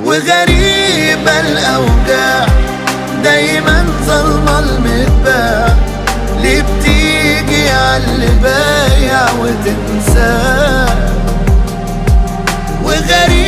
وغريبة الأوجاع دايما ظلمة المتباع، ليه بتيجي عاللي بايع وتنساه؟ وغريبة